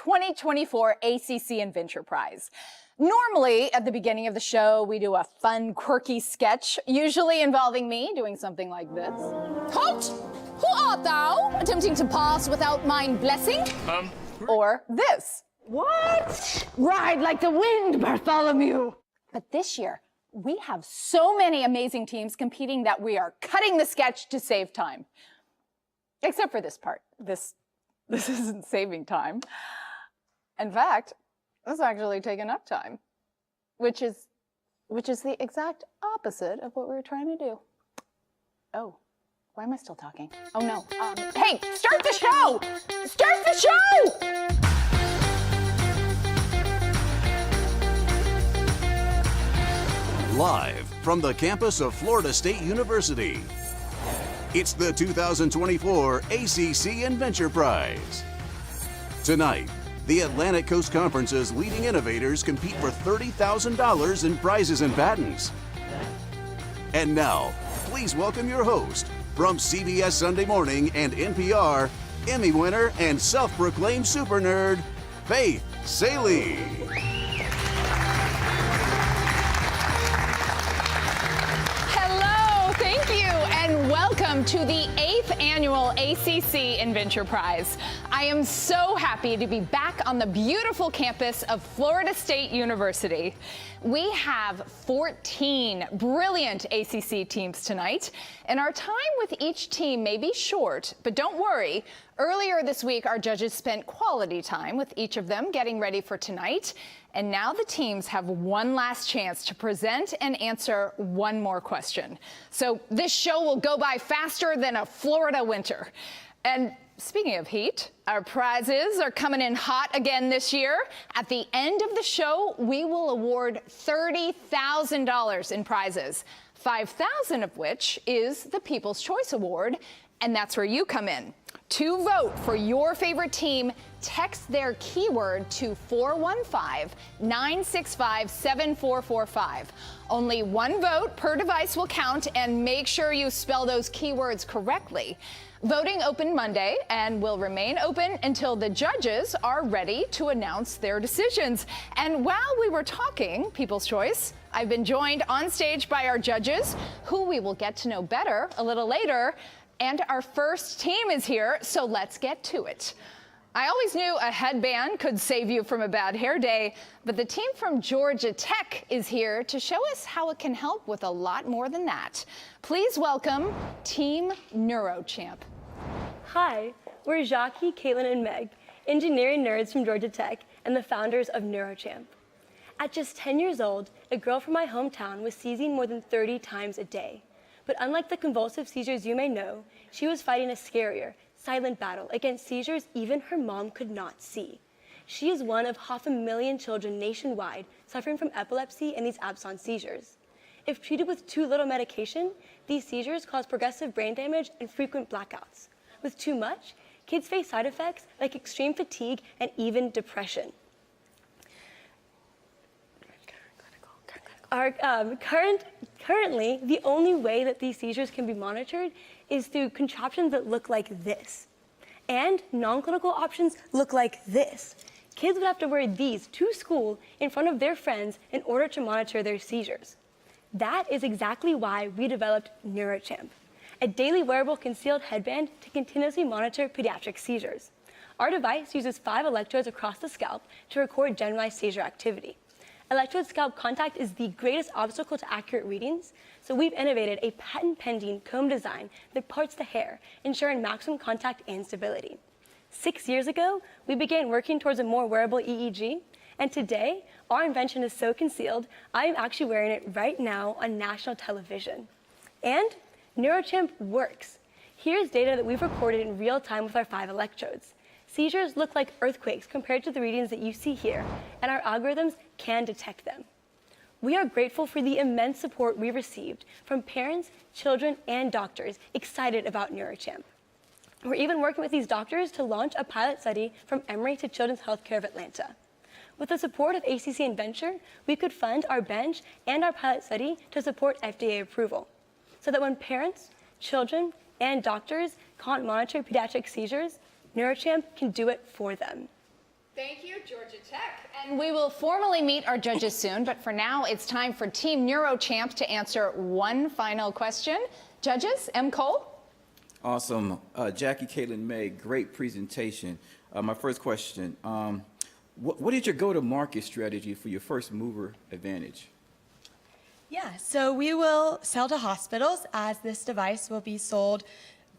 2024 ACC InVenture Prize. Normally, at the beginning of the show, we do a fun, quirky sketch, usually involving me doing something like this. Halt! Who art thou, attempting to pass without mine blessing? Or this. What? Ride like the wind, Bartholomew! But this year, we have so many amazing teams competing that we are cutting the sketch to save time. Except for this part. This isn't saving time. In fact, it's actually taking up time, which is the exact opposite of what we were trying to do. Oh, why am I still talking? Oh no. Hey, start the show! Start the show! Live from the campus of Florida State University, it's the 2024 ACC InVenture Prize. Tonight, the Atlantic Coast Conference's leading innovators compete for $30,000 in prizes and patents. And now, please welcome your host, from CBS Sunday Morning and NPR, Emmy winner and self-proclaimed super nerd, Faith Salie. And welcome to the 8th annual ACC InVenture Prize. I am so happy to be back on the beautiful campus of Florida State University. We have 14 brilliant ACC teams tonight, and our time with each team may be short, but don't worry. Earlier this week, our judges spent quality time with each of them getting ready for tonight. And now the teams have one last chance to present and answer one more question. So this show will go by faster than a Florida winter. And speaking of heat, our prizes are coming in hot again this year. At the end of the show, we will award $30,000 in prizes, $5,000 of which is the People's Choice Award. And that's where you come in. To vote for your favorite team, text their keyword to 415-965-7445. Only one vote per device will count, and make sure you spell those keywords correctly. Voting opened Monday and will remain open until the judges are ready to announce their decisions. And while we were talking People's Choice, I've been joined on stage by our judges, who we will get to know better a little later. And our first team is here, so let's get to it. I always knew a headband could save you from a bad hair day, but the team from Georgia Tech is here to show us how it can help with a lot more than that. Please welcome Team Neuro Champ. Hi, we're Jackie, Caitlin, and Meg, engineering nerds from Georgia Tech and the founders of Neuro Champ. At just 10 years old, a girl from my hometown was seizing more than 30 times a day. But unlike the convulsive seizures you may know, she was fighting a scarier, silent battle against seizures even her mom could not see. She is one of 500,000 children nationwide suffering from epilepsy and these absence seizures. If treated with too little medication, these seizures cause progressive brain damage and frequent blackouts. With too much, kids face side effects like extreme fatigue and even depression. Currently, the only way that these seizures can be monitored is through contraptions that look like this. And non-clinical options look like this. Kids would have to wear these to school in front of their friends in order to monitor their seizures. That is exactly why we developed Neuro Champ, a daily wearable concealed headband to continuously monitor pediatric seizures. Our device uses 5 electrodes across the scalp to record generalized seizure activity. Electrode scalp contact is the greatest obstacle to accurate readings, so we've innovated a patent-pending comb design that parts the hair, ensuring maximum contact and stability. 6 years ago, we began working towards a more wearable EEG, and today, our invention is so concealed, I am actually wearing it right now on national television. And Neuro Champ works. Here's data that we've recorded in real time with our 5 electrodes. Seizures look like earthquakes compared to the readings that you see here, and our algorithms can detect them. We are grateful for the immense support we received from parents, children, and doctors excited about Neuro Champ. We're even working with these doctors to launch a pilot study from Emory to Children's Healthcare of Atlanta. With the support of ACC InVenture, we could fund our bench and our pilot study to support FDA approval, so that when parents, children, and doctors can't monitor pediatric seizures, Neuro Champ can do it for them. Thank you, Georgia Tech. And we will formally meet our judges soon, but for now, it's time for Team Neuro Champ to answer one final question. Judges, M. Cole? Awesome. Jackie, Caitlin, May, great presentation. My first question, what is your go-to-market strategy for your first mover advantage? Yeah, so we will sell to hospitals as this device will be sold,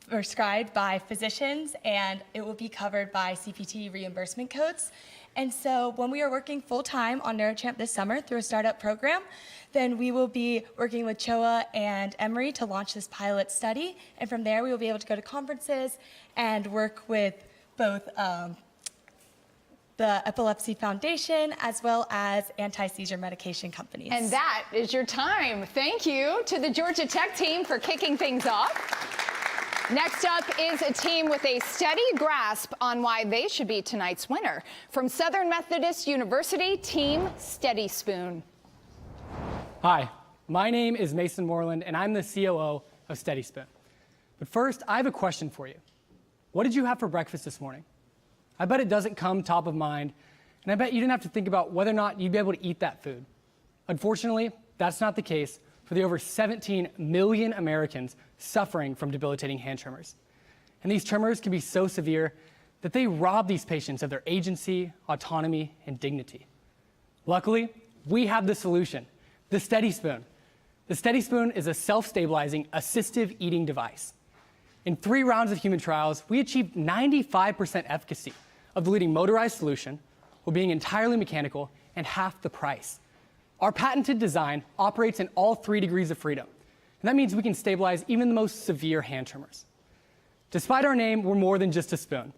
prescribed by physicians, and it will be covered by CPT reimbursement codes. And so when we are working full-time on Neuro Champ this summer through a startup program, then we will be working with CHOA and Emory to launch this pilot study. And from there, we will be able to go to conferences and work with both the Epilepsy Foundation as well as anti-seizure medication companies. And that is your time. Thank you to the Georgia Tech team for kicking things off. Next up is a team with a steady grasp on why they should be tonight's winner. From Southern Methodist University, Team Steady Spoon. Hi, my name is Mason Moreland, and I'm the COO of Steady Spoon. But first, I have a question for you. What did you have for breakfast this morning? I bet it doesn't come top of mind, and I bet you didn't have to think about whether or not you'd be able to eat that food. Unfortunately, that's not the case for the over 17 million Americans suffering from debilitating hand tremors. And these tremors can be so severe that they rob these patients of their agency, autonomy, and dignity. Luckily, we have the solution, the Steady Spoon. The Steady Spoon is a self-stabilizing assistive eating device. In 3 rounds of human trials, we achieved 95% efficacy of the leading motorized solution while being entirely mechanical and half the price. Our patented design operates in all 3 degrees of freedom, and that means we can stabilize even the most severe hand tremors. Despite our name, we're more than just a spoon.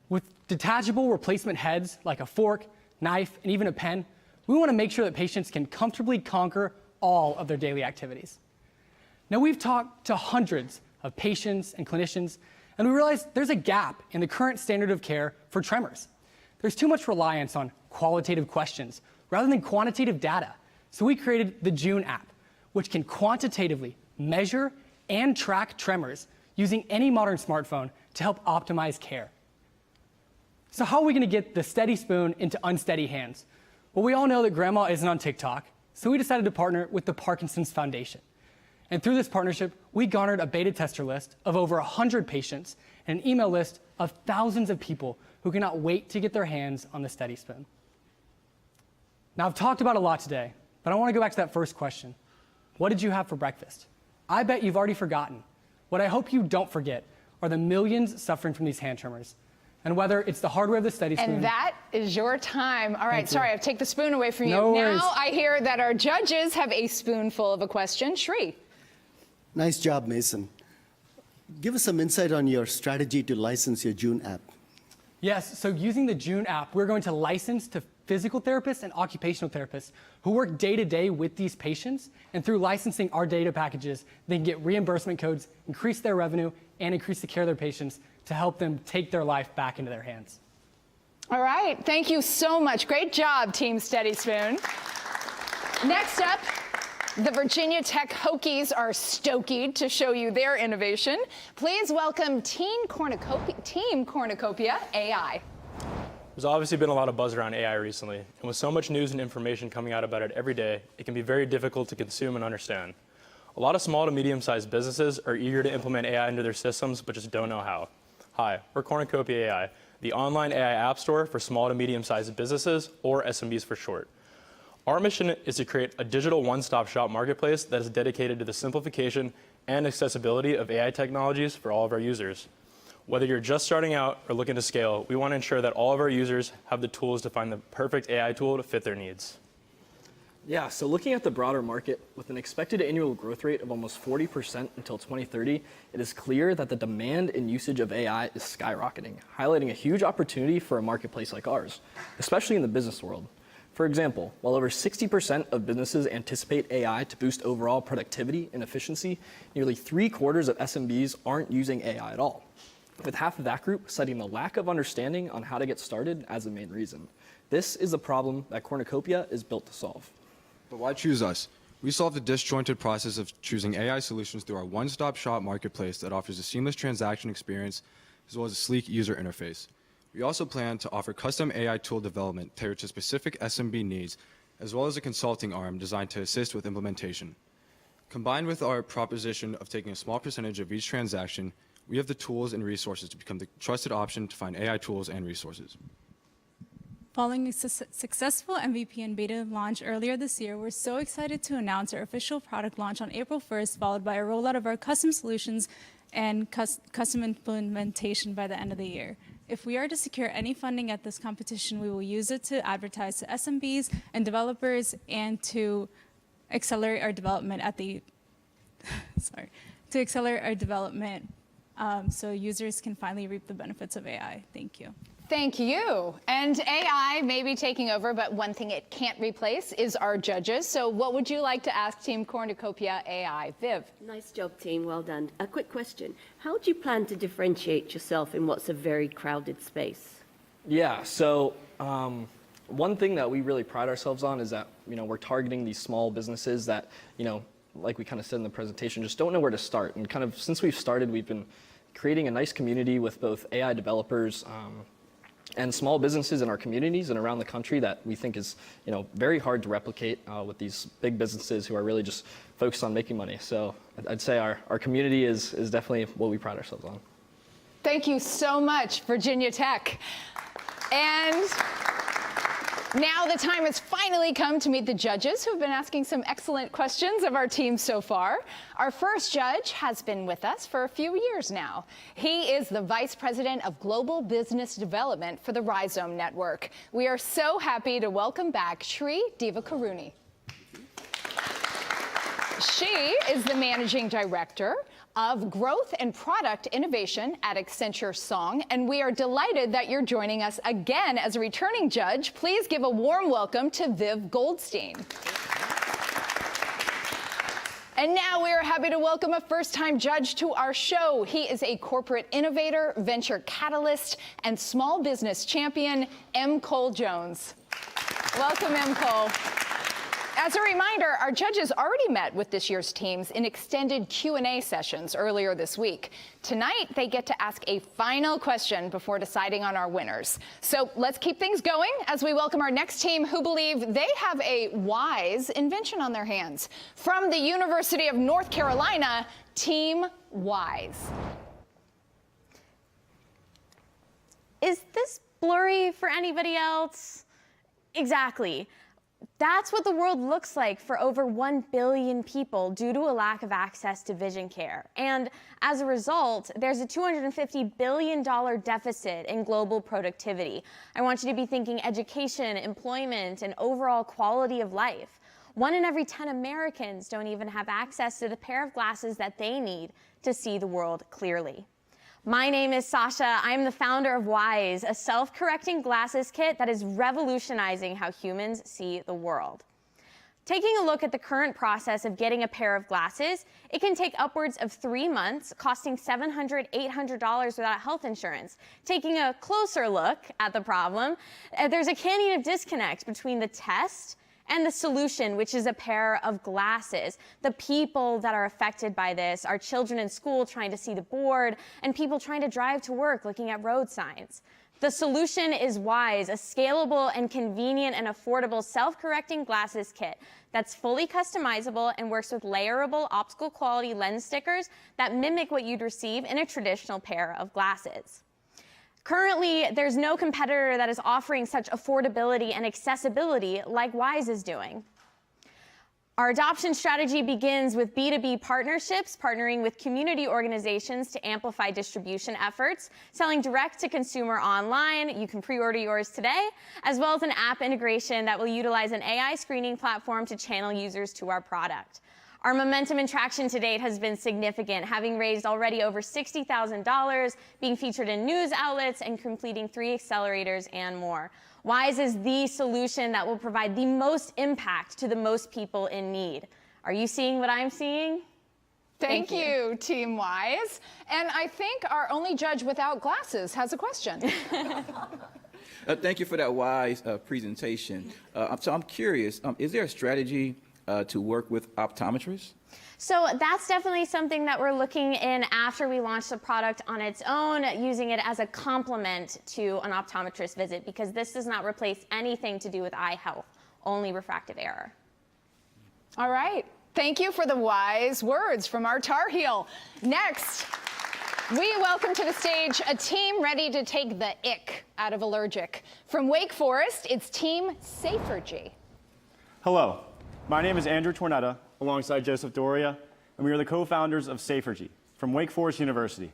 With detachable replacement heads like a fork, knife, and even a pen, we want to make sure that patients can comfortably conquer all of their daily activities. Now, we've talked to hundreds of patients and clinicians, and we realized there's a gap in the current standard of care for tremors. There's too much reliance on qualitative questions rather than quantitative data. So we created the June app, which can quantitatively measure and track tremors using any modern smartphone to help optimize care. So how are we going to get the Steady Spoon into unsteady hands? Well, we all know that grandma isn't on TikTok, so we decided to partner with the Parkinson's Foundation. And through this partnership, we garnered a beta tester list of over 100 patients and an email list of thousands of people who cannot wait to get their hands on the Steady Spoon. Now, I've talked about a lot today, but I want to go back to that first question. What did you have for breakfast? I bet you've already forgotten. What I hope you don't forget are the millions suffering from these hand tremors. And whether it's the hardware of the Steady Spoon. And that is your time. All right, sorry, I've taken the spoon away from you. No worries. Now I hear that our judges have a spoonful of a question. Shri. Nice job, Mason. Give us some insight on your strategy to license your June app. Yes, so using the June app, we're going to license to physical therapists and occupational therapists who work day-to-day with these patients, and through licensing our data packages, they can get reimbursement codes, increase their revenue, and increase the care of their patients to help them take their life back into their hands. All right, thank you so much. Great job, Team Steady Spoon. Next up, the Virginia Tech Hokies are stoked to show you their innovation. Please welcome Team Cornicopia AI. There's obviously been a lot of buzz around AI recently, and with so much news and information coming out about it every day, it can be very difficult to consume and understand. A lot of small to medium-sized businesses are eager to implement AI into their systems, but just don't know how. Hi, we're Cornicopia AI, the online AI app store for small to medium-sized businesses, or SMBs for short. Our mission is to create a digital one-stop shop marketplace that is dedicated to the simplification and accessibility of AI technologies for all of our users. Whether you're just starting out or looking to scale, we want to ensure that all of our users have the tools to find the perfect AI tool to fit their needs. Yeah, so looking at the broader market, with an expected annual growth rate of almost 40% until 2030, it is clear that the demand and usage of AI is skyrocketing, highlighting a huge opportunity for a marketplace like ours, especially in the business world. For example, while over 60% of businesses anticipate AI to boost overall productivity and efficiency, nearly 3/4 of SMBs aren't using AI at all, with half of that group citing the lack of understanding on how to get started as the main reason. This is a problem that Cornicopia is built to solve. But why choose us? We solve the disjointed process of choosing AI solutions through our one-stop shop marketplace that offers a seamless transaction experience as well as a sleek user interface. We also plan to offer custom AI tool development tailored to specific SMB needs, as well as a consulting arm designed to assist with implementation. Combined with our proposition of taking a small percentage of each transaction, we have the tools and resources to become the trusted option to find AI tools and resources. Following a successful MVP and beta launch earlier this year, we're so excited to announce our official product launch on April 1st, followed by a rollout of our custom solutions and custom implementation by the end of the year. If we are to secure any funding at this competition, we will use it to advertise to SMBs and developers and to accelerate our development so users can finally reap the benefits of AI. Thank you. Thank you. And AI may be taking over, but one thing it can't replace is our judges. So what would you like to ask Team Cornicopia AI? Viv. Nice job, team. Well done. A quick question. How do you plan to differentiate yourself in what's a very crowded space? Yeah, so one thing that we really pride ourselves on is that, we're targeting these small businesses that, like we kind of said in the presentation, just don't know where to start. And kind of since we've started, we've been creating a nice community with both AI developers and small businesses in our communities and around the country that we think is, very hard to replicate with these big businesses who are really just focused on making money. So I'd say our community is definitely what we pride ourselves on. Thank you so much, Virginia Tech. And now the time has finally come to meet the judges who have been asking some excellent questions of our team so far. Our first judge has been with us for a few years now. He is the Vice President of Global Business Development for the Rhizome Network. We are so happy to welcome back Shri Divakaruni. She is the Managing Director of Growth and Product Innovation at Accenture Song, and we are delighted that you're joining us again as a returning judge. Please give a warm welcome to Viv Goldstein. And now we are happy to welcome a first-time judge to our show. He is a corporate innovator, venture catalyst, and small business champion, M. Cole Jones. Welcome, M. Cole. As a reminder, our judges already met with this year's teams in extended Q&A sessions earlier this week. Tonight, they get to ask a final question before deciding on our winners. So let's keep things going as we welcome our next team who believe they have a wise invention on their hands. From the University of North Carolina, Team Wise. Is this blurry for anybody else? Exactly. That's what the world looks like for over 1 billion people due to a lack of access to vision care. And as a result, there's a $250 billion deficit in global productivity. I want you to be thinking education, employment, and overall quality of life. 1 in every 10 Americans don't even have access to the pair of glasses that they need to see the world clearly. My name is Sasha. I'm the founder of Wise, a self-correcting glasses kit that is revolutionizing how humans see the world. Taking a look at the current process of getting a pair of glasses, it can take upwards of 3 months, costing $700, $800 without health insurance. Taking a closer look at the problem, there's a canyon of disconnect between the test and the solution, which is a pair of glasses. The people that are affected by this are children in school trying to see the board and people trying to drive to work looking at road signs. The solution is Wise, a scalable and convenient and affordable self-correcting glasses kit that's fully customizable and works with layerable optical quality lens stickers that mimic what you'd receive in a traditional pair of glasses. Currently, there's no competitor that is offering such affordability and accessibility like Wise is doing. Our adoption strategy begins with B2B partnerships, partnering with community organizations to amplify distribution efforts, selling direct to consumer online. You can pre-order yours today, as well as an app integration that will utilize an AI screening platform to channel users to our product. Our momentum and traction to date has been significant, having raised already over $60,000, being featured in news outlets, and completing 3 accelerators and more. Wise is the solution that will provide the most impact to the most people in need. Are you seeing what I'm seeing? Thank you, Team Wise. And I think our only judge without glasses has a question. Thank you for that wise presentation. So I'm curious, is there a strategy to work with optometrists? So that's definitely something that we're looking in after we launch the product on its own, using it as a complement to an optometrist visit, because this does not replace anything to do with eye health, only refractive error. All right. Thank you for the wise words from our Tar Heel. Next, we welcome to the stage a team ready to take the ick out of allergic. From Wake Forest, it's Team Safery. Hello, my name is Andrew Tornetta, alongside Joseph Doria, and we are the co-founders of Safery from Wake Forest University.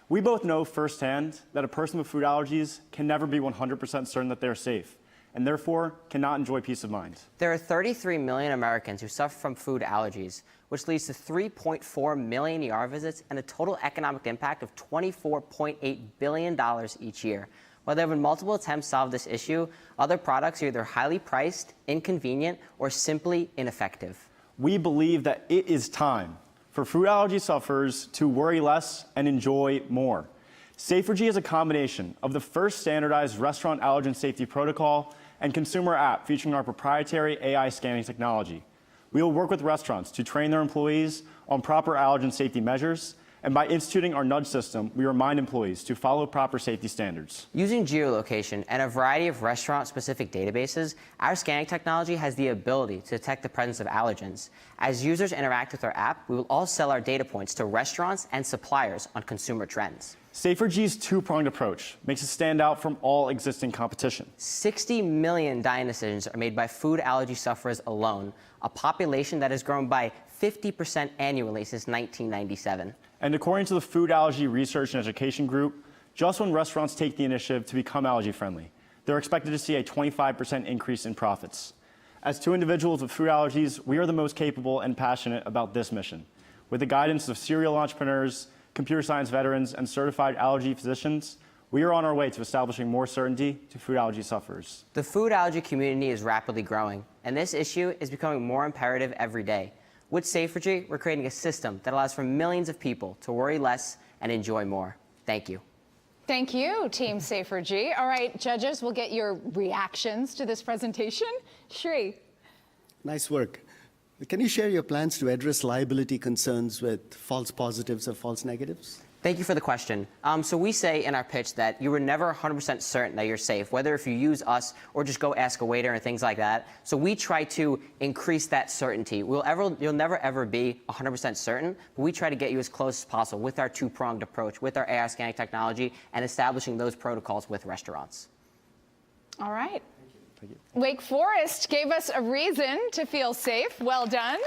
We both know firsthand that a person with food allergies can never be 100% certain that they're safe, and therefore cannot enjoy peace of mind. There are 33 million Americans who suffer from food allergies, which leads to 3.4 million ER visits and a total economic impact of $24.8 billion each year. While there have been multiple attempts to solve this issue, other products are either highly priced, inconvenient, or simply ineffective. We believe that it is time for food allergy sufferers to worry less and enjoy more. Safery is a combination of the first standardized restaurant allergen safety protocol and consumer app featuring our proprietary AI scanning technology. We will work with restaurants to train their employees on proper allergen safety measures, and by instituting our nudge system, we remind employees to follow proper safety standards. Using geolocation and a variety of restaurant-specific databases, our scanning technology has the ability to detect the presence of allergens. As users interact with our app, we will all sell our data points to restaurants and suppliers on consumer trends. Safery's two-pronged approach makes it stand out from all existing competition. 60 million dining decisions are made by food allergy sufferers alone, a population that has grown by 50% annually since 1997. And according to the Food Allergy Research and Education Group, just when restaurants take the initiative to become allergy-friendly, they're expected to see a 25% increase in profits. As two individuals with food allergies, we are the most capable and passionate about this mission. With the guidance of serial entrepreneurs, computer science veterans, and certified allergy physicians, we are on our way to establishing more certainty to food allergy sufferers. The food allergy community is rapidly growing, and this issue is becoming more imperative every day. With Safery, we're creating a system that allows for millions of people to worry less and enjoy more. Thank you. Thank you, Team Safery. All right, judges, we'll get your reactions to this presentation. Shri. Nice work. Can you share your plans to address liability concerns with false positives or false negatives? Thank you for the question. So we say in our pitch that you were never 100% certain that you're safe, whether if you use us or just go ask a waiter and things like that. So we try to increase that certainty. You'll never ever be 100% certain, but we try to get you as close as possible with our two-pronged approach, with our AI scanning technology, and establishing those protocols with restaurants. All right. Thank you. Wake Forest gave us a reason to feel safe. Well done.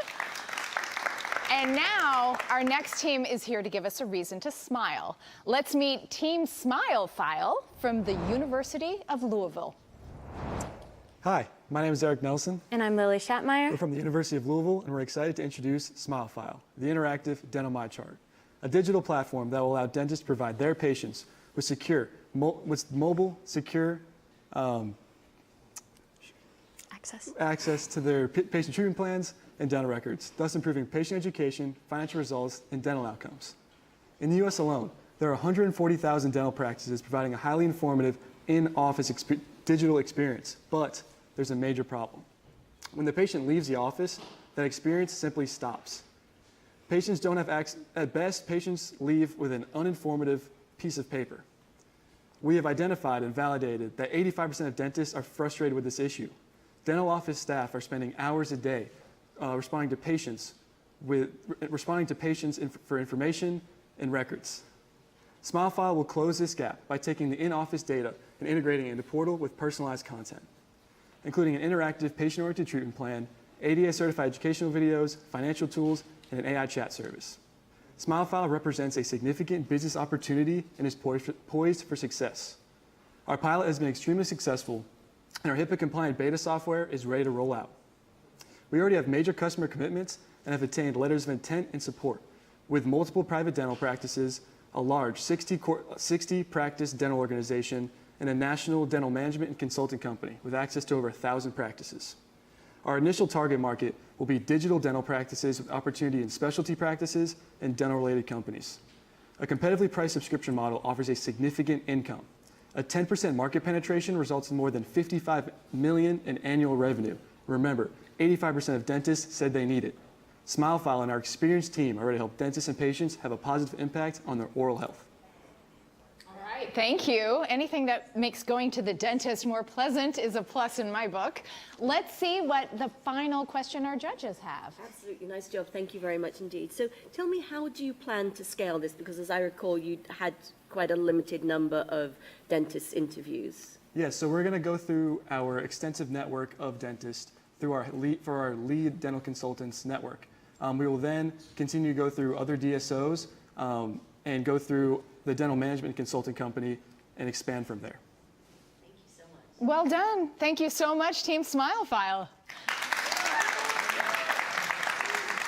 And now, our next team is here to give us a reason to smile. Let's meet Team Smilefile from the University of Louisville. Hi, my name is Eric Nelson. And I'm Lily Shatmeyer. We're from the University of Louisville, and we're excited to introduce Smilefile, the interactive dental MyChart, a digital platform that will allow dentists to provide their patients with mobile, secure access to their patient treatment plans and dental records, thus improving patient education, financial results, and dental outcomes. In the U.S. alone, there are 140,000 dental practices providing a highly informative in-office digital experience, but there's a major problem. When the patient leaves the office, that experience simply stops. Patients don't have access. At best, patients leave with an uninformative piece of paper. We have identified and validated that 85% of dentists are frustrated with this issue. Dental office staff are spending hours a day responding to patients for information and records. Smilefile will close this gap by taking the in-office data and integrating it into Portal with personalized content, including an interactive patient-oriented treatment plan, ADA-certified educational videos, financial tools, and an AI chat service. Smilefile represents a significant business opportunity and is poised for success. Our pilot has been extremely successful, and our HIPAA-compliant beta software is ready to roll out. We already have major customer commitments and have obtained letters of intent and support with multiple private dental practices, a large 60-practice dental organization, and a national dental management and consulting company with access to over 1,000 practices. Our initial target market will be digital dental practices with opportunity in specialty practices and dental-related companies. A competitively priced subscription model offers a significant income. A 10% market penetration results in more than $55 million in annual revenue, Remember, 85% of dentists said they need it. Smilefile and our experienced team are ready to help dentists and patients have a positive impact on their oral health. All right, thank you. Anything that makes going to the dentist more pleasant is a plus in my book. Let's see what the final question our judges have. Absolutely, nice job. Thank you very much indeed. So tell me, how do you plan to scale this? Because as I recall, you had quite a limited number of dentist interviews. Yes, so we're going to go through our extensive network of dentists through our lead dental consultants network. We will then continue to go through other DSOs and go through the dental management consulting company and expand from there. Thank you so much. Well done. Thank you so much, Team Smilefile.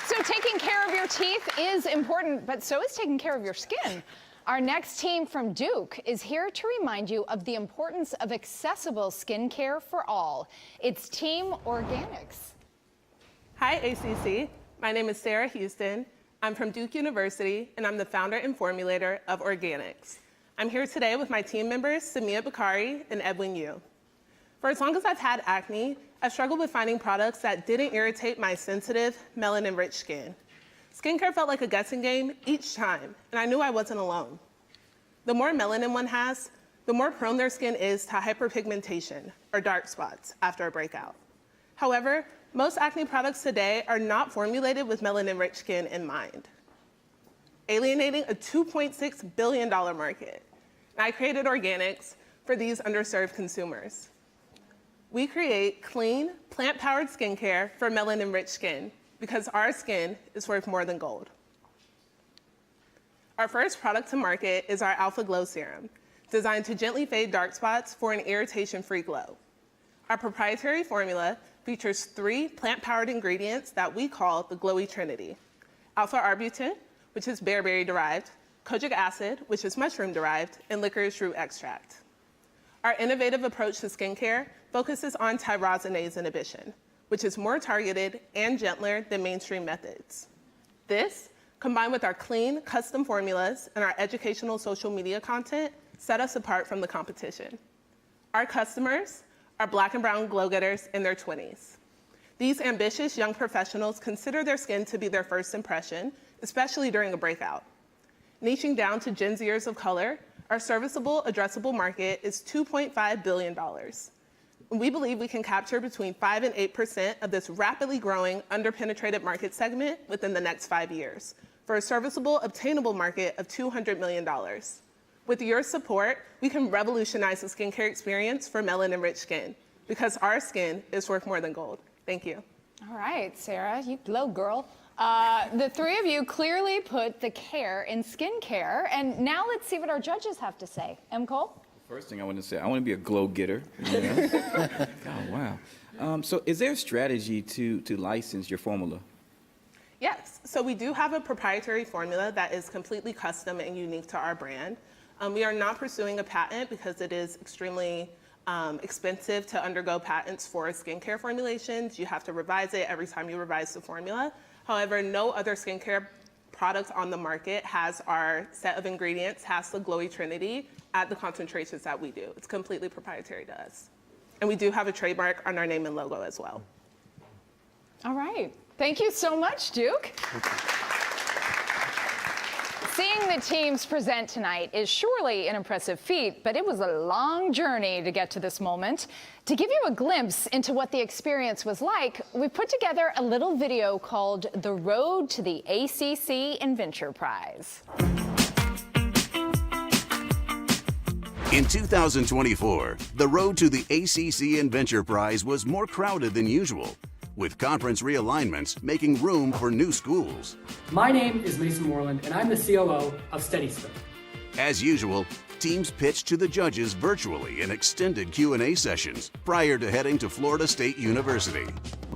So taking care of your teeth is important, but so is taking care of your skin. Our next team from Duke is here to remind you of the importance of accessible skincare for all. It's Team Organics. Hi, ACC. My name is Sarah Houston. I'm from Duke University, and I'm the founder and formulator of Organics. I'm here today with my team members, Samia Bakari and Edwin Yu. For as long as I've had acne, I've struggled with finding products that didn't irritate my sensitive, melanin-rich skin. Skincare felt like a guessing game each time, and I knew I wasn't alone. The more melanin one has, the more prone their skin is to hyperpigmentation, or dark spots, after a breakout. However, most acne products today are not formulated with melanin-rich skin in mind, alienating a $2.6 billion market. And I created Organics for these underserved consumers. We create clean, plant-powered skincare for melanin-rich skin because our skin is worth more than gold. Our first product to market is our Alpha Glow Serum, designed to gently fade dark spots for an irritation-free glow. Our proprietary formula features 3 plant-powered ingredients that we call the Glowy Trinity: alpha-arbutin, which is bearberry-derived, kojic acid, which is mushroom-derived, and licorice root extract. Our innovative approach to skincare focuses on tyrosinase inhibition, which is more targeted and gentler than mainstream methods. This, combined with our clean, custom formulas and our educational social media content, set us apart from the competition. Our customers are Black and brown glow-getters in their 20s. These ambitious young professionals consider their skin to be their first impression, especially during a breakout. Niching down to Gen Zers of color, our serviceable, addressable market is $2.5 billion. And we believe we can capture between 5 and 8% of this rapidly growing, underpenetrated market segment within the next 5 years, for a serviceable, obtainable market of $200 million. With your support, we can revolutionize the skincare experience for melanin-rich skin, because our skin is worth more than gold. Thank you. All right, Sarah, you glow, girl. The 3 of you clearly put the care in skincare, and now let's see what our judges have to say. M. Cole? First thing I want to say, I want to be a glow getter. You know? God, wow. So is there a strategy to license your formula? Yes, so we do have a proprietary formula that is completely custom and unique to our brand. We are not pursuing a patent because it is extremely expensive to undergo patents for skincare formulations. You have to revise it every time you revise the formula. However, no other skincare product on the market has our set of ingredients, has the Glowy Trinity at the concentrations that we do. It's completely proprietary to us. And we do have a trademark on our name and logo as well. All right. Thank you so much, Duke. Seeing the teams present tonight is surely an impressive feat, but it was a long journey to get to this moment. To give you a glimpse into what the experience was like, we put together a little video called The Road to the ACC InVenture Prize. In 2024, the road to the ACC InVenture Prize was more crowded than usual, with conference realignments making room for new schools. My name is Mason Moreland, and I'm the COO of Steady Spoon. As usual, teams pitched to the judges virtually in extended Q&A sessions prior to heading to Florida State University.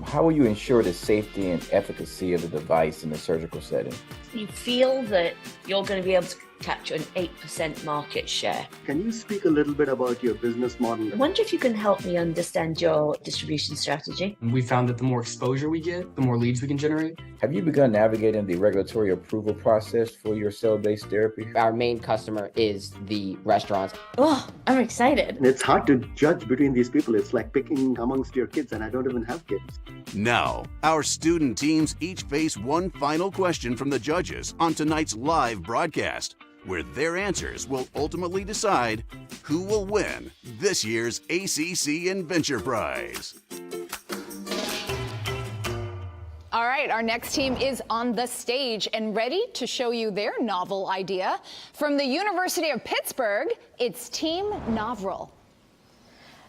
How will you ensure the safety and efficacy of the device in the surgical setting? You feel that you're going to be able to capture an 8% market share. Can you speak a little bit about your business model? I wonder if you can help me understand your distribution strategy. We found that the more exposure we get, the more leads we can generate. Have you begun navigating the regulatory approval process for your cell-based therapy? Our main customer is the restaurants. Oh, I'm excited. And it's hard to judge between these people. It's like picking amongst your kids, and I don't even have kids. Now, our student teams each face one final question from the judges on tonight's live broadcast, where their answers will ultimately decide who will win this year's ACC InVenture Prize. All right, our next team is on the stage and ready to show you their novel idea. From the University of Pittsburgh, it's Team Noval.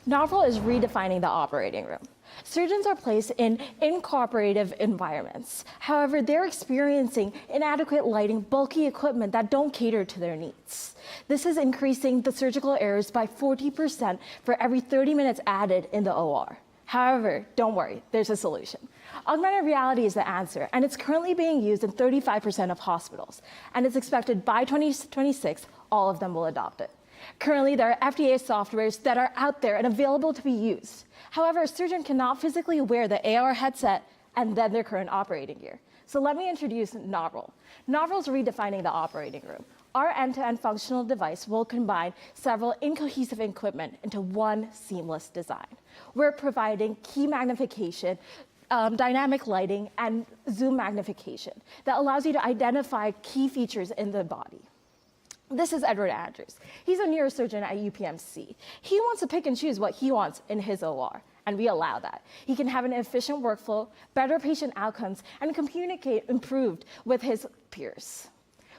Noval is redefining the operating room. Surgeons are placed in incooperative environments. However, they're experiencing inadequate lighting, bulky equipment that don't cater to their needs. This is increasing the surgical errors by 40% for every 30 minutes added in the OR. However, don't worry, there's a solution. Augmented reality is the answer, and it's currently being used in 35% of hospitals. And it's expected by 2026, all of them will adopt it. Currently, there are FDA softwares that are out there and available to be used. However, a surgeon cannot physically wear the AR headset and then their current operating gear. So let me introduce Noval. Noval's redefining the operating room. Our end-to-end functional device will combine several incohesive equipment into one seamless design. We're providing key magnification, dynamic lighting, and zoom magnification that allows you to identify key features in the body. This is Edward Andrews. He's a neurosurgeon at UPMC. He wants to pick and choose what he wants in his OR, and we allow that. He can have an efficient workflow, better patient outcomes, and communicate improved with his peers.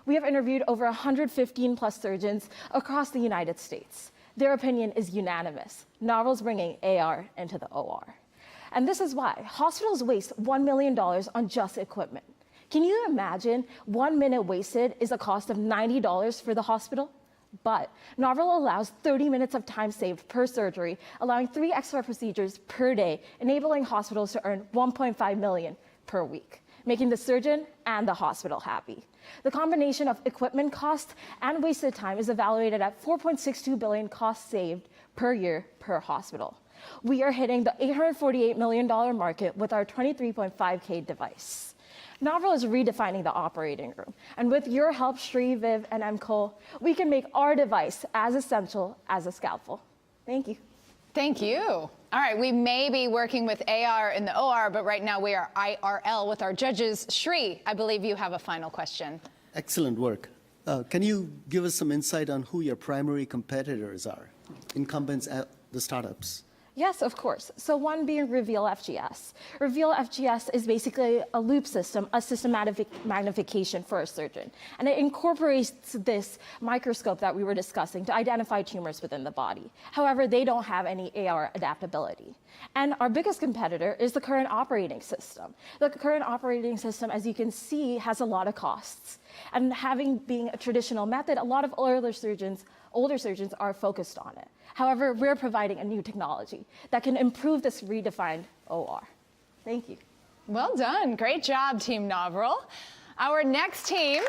We have interviewed over 115 plus surgeons across the United States. Their opinion is unanimous. Noval's bringing AR into the OR. And this is why hospitals waste $1 million on just equipment. Can you imagine 1 minute wasted is a cost of $90 for the hospital? But Noval allows 30 minutes of time saved per surgery, allowing 3 extra procedures per day, enabling hospitals to earn $1.5 million per week, making the surgeon and the hospital happy. The combination of equipment cost and wasted time is evaluated at $4.62 billion cost saved per year per hospital. We are hitting the $848 million market with our 23.5K device. Noval is redefining the operating room. And with your help, Sri, Viv, and MCole, we can make our device as essential as a scalpel. Thank you. Thank you. All right, we may be working with AR in the OR, but right now we are IRL with our judges. Sri, I believe you have a final question. Excellent work. Can you give us some insight on who your primary competitors are, incumbents at the startups? Yes, of course. So one being Reveal FGS. Reveal FGS is basically a loop system, a systematic magnification for a surgeon. And it incorporates this microscope that we were discussing to identify tumors within the body. However, they don't have any AR adaptability. And our biggest competitor is the current operating system. The current operating system, as you can see, has a lot of costs. And being a traditional method, a lot of older surgeons are focused on it. However, we're providing a new technology that can improve this redefined OR. Thank you. Well done. Great job, Team Noval. Our next team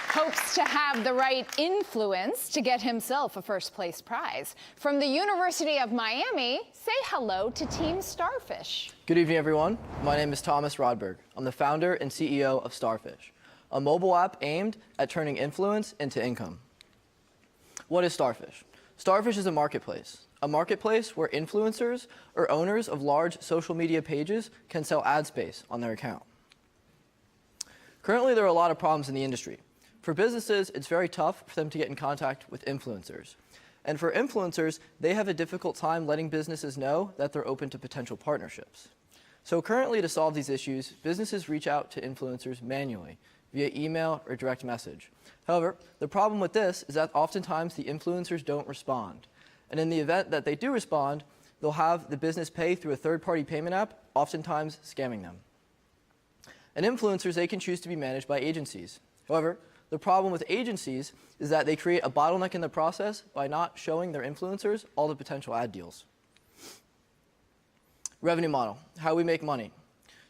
hopes to have the right influence to get himself a first place prize. From the University of Miami, say hello to Team Starfish. Good evening, everyone. My name is Thomas Rodberg. I'm the founder and CEO of Starfish, a mobile app aimed at turning influence into income. What is Starfish? Starfish is a marketplace where influencers or owners of large social media pages can sell ad space on their account. Currently, there are a lot of problems in the industry. For businesses, it's very tough for them to get in contact with influencers. And for influencers, they have a difficult time letting businesses know that they're open to potential partnerships. So currently, to solve these issues, businesses reach out to influencers manually via email or direct message. However, the problem with this is that oftentimes the influencers don't respond. And in the event that they do respond, they'll have the business pay through a third-party payment app, oftentimes scamming them. And influencers, they can choose to be managed by agencies. However, the problem with agencies is that they create a bottleneck in the process by not showing their influencers all the potential ad deals. Revenue model, how we make money.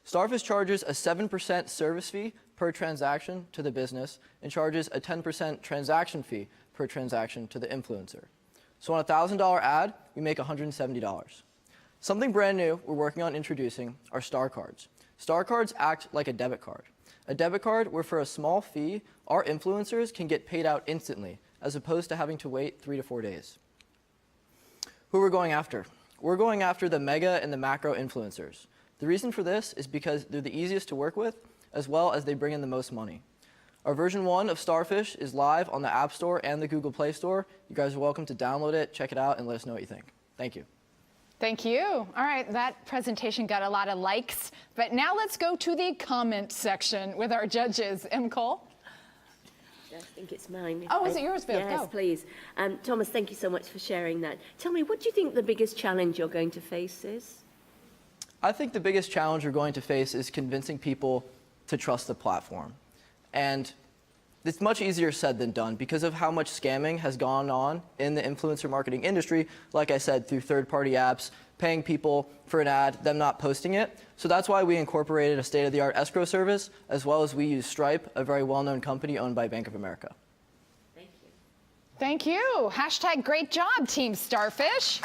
Starfish charges a 7% service fee per transaction to the business and charges a 10% transaction fee per transaction to the influencer. So on a $1,000 ad, we make $170. Something brand new we're working on introducing are star cards. Star cards act like a debit card. A debit card where for a small fee, our influencers can get paid out instantly, as opposed to having to wait 3 to 4 days. Who we're going after? We're going after the mega and the macro influencers. The reason for this is because they're the easiest to work with, as well as they bring in the most money. Our version 1 of Starfish is live on the App Store and the Google Play Store. You guys are welcome to download it, check it out, and let us know what you think. Thank you. Thank you. All right, that presentation got a lot of likes, but now let's go to the comment section with our judges. M. Cole? I think it's mine. Oh, is it yours, Viv? Yes, Go. please. Thomas, thank you so much for sharing that. Tell me, what do you think the biggest challenge you're going to face is? I think the biggest challenge we're going to face is convincing people to trust the platform. And it's much easier said than done because of how much scamming has gone on in the influencer marketing industry, like I said, through third-party apps, paying people for an ad, them not posting it. So that's why we incorporated a state-of-the-art escrow service, as well as we use Stripe, a very well-known company owned by Bank of America. Thank you. Hashtag great job, Team Starfish.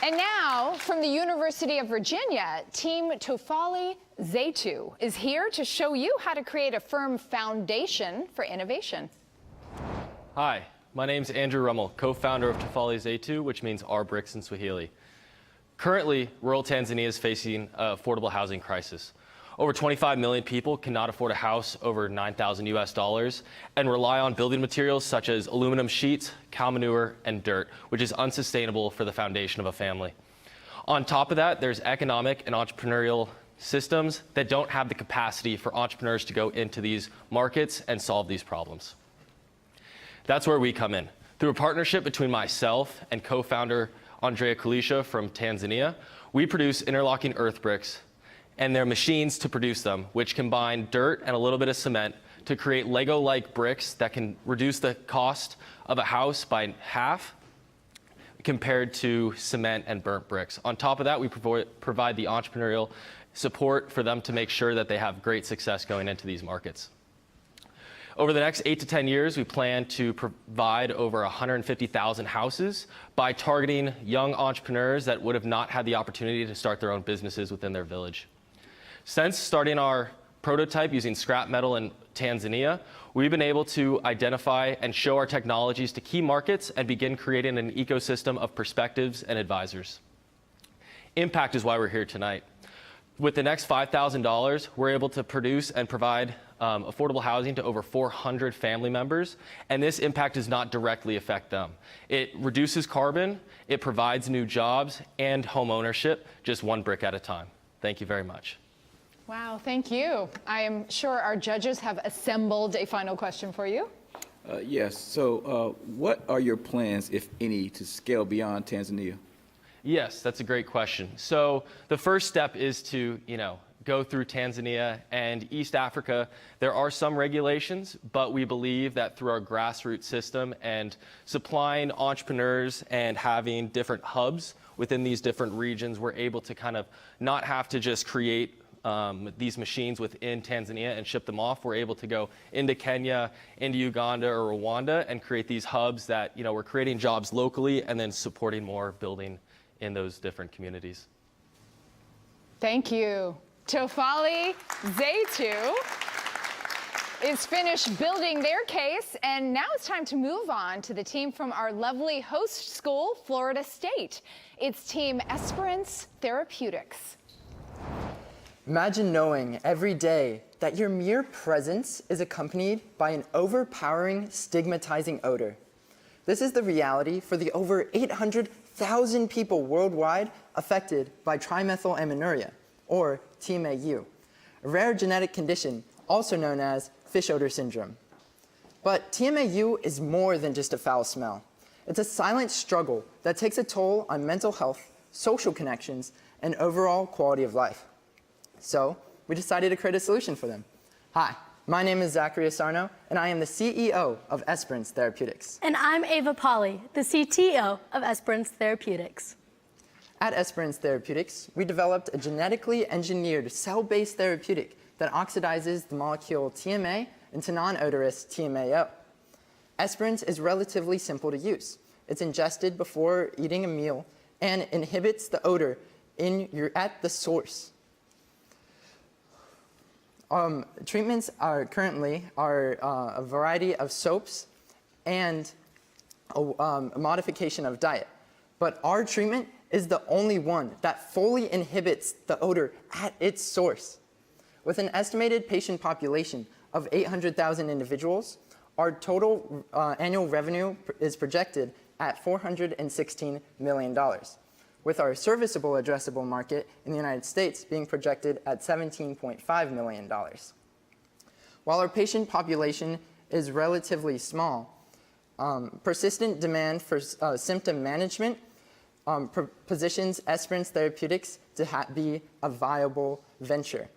And now, from the University of Virginia, Team Tofali Zaitu is here to show you how to create a firm foundation for innovation. Hi, my name's Andrew Rummel, co-founder of Tofali Zaitu, which means our bricks in Swahili. Currently, rural Tanzania is facing an affordable housing crisis. Over 25 million people cannot afford a house over $9,000 US and rely on building materials such as aluminum sheets, cow manure, and dirt, which is unsustainable for the foundation of a family. On top of that, there's economic and entrepreneurial systems that don't have the capacity for entrepreneurs to go into these markets and solve these problems. That's where we come in. Through a partnership between myself and co-founder Andrea Kulisha from Tanzania, we produce interlocking earth bricks and their machines to produce them, which combine dirt and a little bit of cement to create Lego-like bricks that can reduce the cost of a house by half compared to cement and burnt bricks. On top of that, we provide the entrepreneurial support for them to make sure that they have great success going into these markets. Over the next 8 to 10 years, we plan to provide over 150,000 houses by targeting young entrepreneurs that would have not had the opportunity to start their own businesses within their village. Since starting our prototype using scrap metal in Tanzania, we've been able to identify and show our technologies to key markets and begin creating an ecosystem of perspectives and advisors. Impact is why we're here tonight. With the next $5,000, we're able to produce and provide affordable housing to over 400 family members, and this impact does not directly affect them. It reduces carbon, it provides new jobs, and home ownership, just one brick at a time. Thank you very much. Wow, thank you. I am sure our judges have assembled a final question for you. Yes, so what are your plans, if any, to scale beyond Tanzania? Yes, that's a great question. So the first step is to, go through Tanzania and East Africa. There are some regulations, but we believe that through our grassroots system and supplying entrepreneurs and having different hubs within these different regions, we're able to kind of not have to just create these machines within Tanzania and ship them off. We're able to go into Kenya, into Uganda or Rwanda and create these hubs that, we're creating jobs locally and then supporting more building in those different communities. Thank you. Tofali Zaitu is finished building their case, and now it's time to move on to the team from our lovely host school, Florida State. It's Team Esperin Therapeutics. Imagine knowing every day that your mere presence is accompanied by an overpowering, stigmatizing odor. This is the reality for the over 800,000 people worldwide affected by trimethylaminoria, or TMAU, a rare genetic condition also known as fish odor syndrome. But TMAU is more than just a foul smell. It's a silent struggle that takes a toll on mental health, social connections, and overall quality of life. So we decided to create a solution for them. Hi, my name is Zachary Asarno, and I am the CEO of Esperin Therapeutics. And I'm Ava Polly, the CTO of Esperin Therapeutics. At Esperin Therapeutics, we developed a genetically engineered cell-based therapeutic that oxidizes the molecule TMA into non-odorous TMAO. Esperin is relatively simple to use. It's ingested before eating a meal and inhibits the odor at the source. Treatments currently are a variety of soaps and a modification of diet. But our treatment is the only one that fully inhibits the odor at its source. With an estimated patient population of 800,000 individuals, our total annual revenue is projected at $416 million, with our serviceable addressable market in the United States being projected at $17.5 million. While our patient population is relatively small, persistent demand for symptom management positions Esperin Therapeutics to to a viable venture.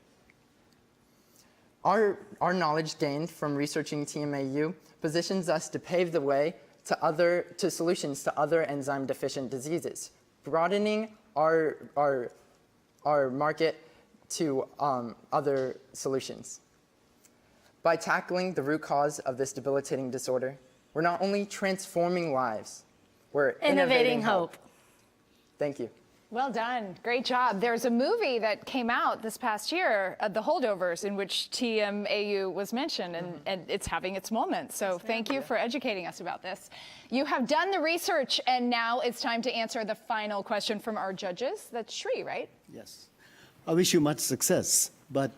Our knowledge gained from researching TMAU positions us to pave the way to solutions to other enzyme-deficient diseases, broadening our market to other solutions. By tackling the root cause of this debilitating disorder, we're not only transforming lives, we're innovating hope. Thank you. Well done. Great job. There's a movie that came out this past year, The Holdovers, in which TMAU was mentioned, and it's having its moment. So thank you for educating us about this. You have done the research, and now it's time to answer the final question from our judges. That's Shri, right? Yes. I wish you much success, but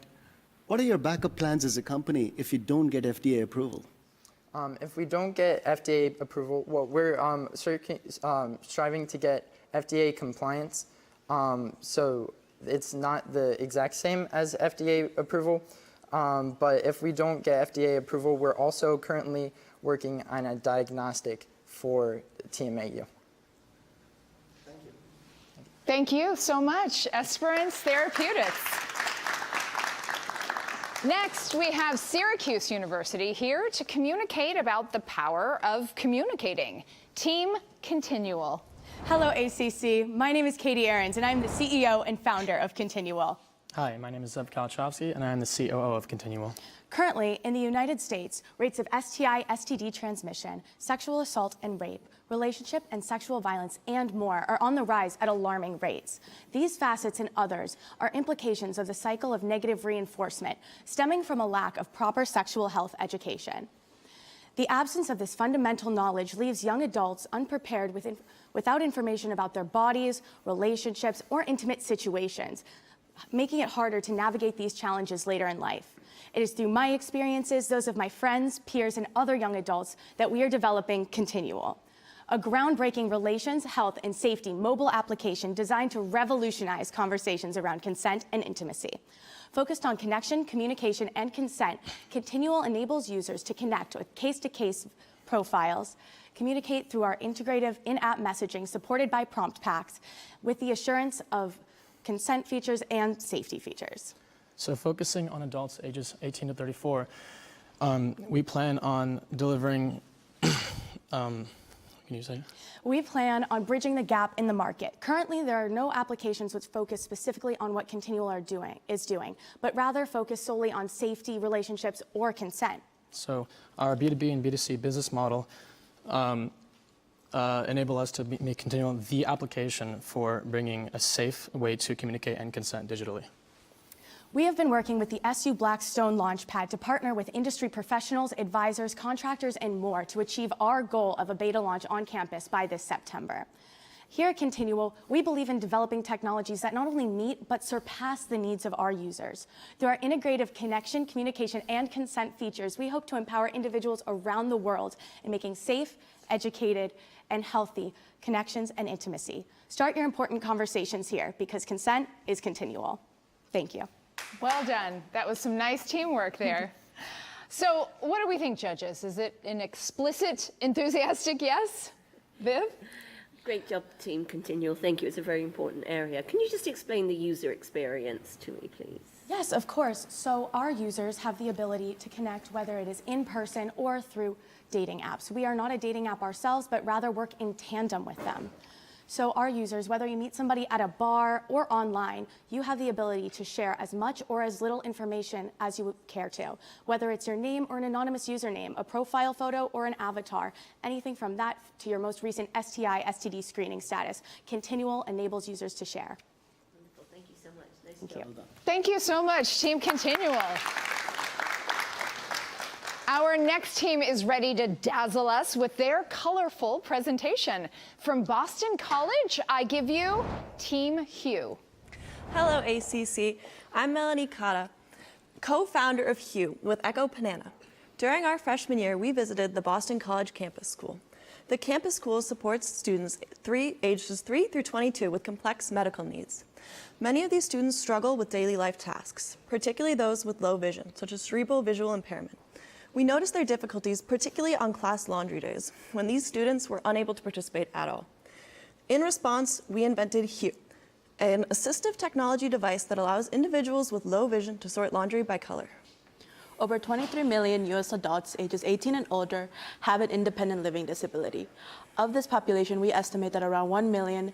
what are your backup plans as a company if you don't get FDA approval? If we don't get FDA approval, well, we're striving to get FDA compliance, so it's not the exact same as FDA approval, but if we don't get FDA approval, we're also currently working on a diagnostic for TMAU. Thank you so much, Esperin Therapeutics. Next, we have Syracuse University here to communicate about the power of communicating. Team Continual. Hello, ACC. My name is Katie Ahrens, and I'm the CEO and founder of Continual. Hi, my name is Zev Kalachowski, and I'm the COO of Continual. Currently, in the United States, rates of STI, STD transmission, sexual assault and rape, relationship and sexual violence, and more are on the rise at alarming rates. These facets and others are implications of the cycle of negative reinforcement stemming from a lack of proper sexual health education. The absence of this fundamental knowledge leaves young adults unprepared without information about their bodies, relationships, or intimate situations, making it harder to navigate these challenges later in life. It is through my experiences, those of my friends, peers, and other young adults that we are developing Continual, a groundbreaking relations, health, and safety mobile application designed to revolutionize conversations around consent and intimacy. Focused on connection, communication, and consent, Continual enables users to connect with case-to-case profiles, communicate through our integrative in-app messaging supported by prompt packs with the assurance of consent features and safety features. So focusing on adults ages 18 to 34, we plan on delivering, can you say? We plan on bridging the gap in the market. Currently, there are no applications which focus specifically on what Continual is doing, but rather focus solely on safety, relationships, or consent. So our B2B and B2C business model enable us to make Continual the application for bringing a safe way to communicate and consent digitally. We have been working with the SU Blackstone Launchpad to partner with industry professionals, advisors, contractors, and more to achieve our goal of a beta launch on campus by this September. Here at Continual, we believe in developing technologies that not only meet but surpass the needs of our users. Through our integrative connection, communication, and consent features, we hope to empower individuals around the world in making safe, educated, and healthy connections and intimacy. Start your important conversations here because consent is Continual. Thank you. Well done. That was some nice teamwork there. So what do we think, judges? Is it an explicit, enthusiastic yes? Viv? Great job, Team Continual. Thank you. It's a very important area. Can you just explain the user experience to me, please? Yes, of course. So our users have the ability to connect whether it is in person or through dating apps. We are not a dating app ourselves, but rather work in tandem with them. So our users, whether you meet somebody at a bar or online, you have the ability to share as much or as little information as you would care to. Whether it's your name or an anonymous username, a profile photo or an avatar, anything from that to your most recent STI, STD screening status, Continuum enables users to share. Wonderful. Thank you so much. Nice Thank job. you. Thank you so much, Team Continuum. Our next team is ready to dazzle us with their colorful presentation. From Boston College, I give you Team Hugh. Hello, ACC. I'm Melanie Cotta, co-founder of Hugh with Echo Banana. During our freshman year, we visited the Boston College Campus School. The campus school supports students ages 3 through 22 with complex medical needs. Many of these students struggle with daily life tasks, particularly those with low vision, such as cerebral visual impairment. We noticed their difficulties, particularly on class laundry days, when these students were unable to participate at all. In response, we invented Hugh, an assistive technology device that allows individuals with low vision to sort laundry by color. Over 23 million U.S. adults ages 18 and older have an independent living disability. Of this population, we estimate that around 1 million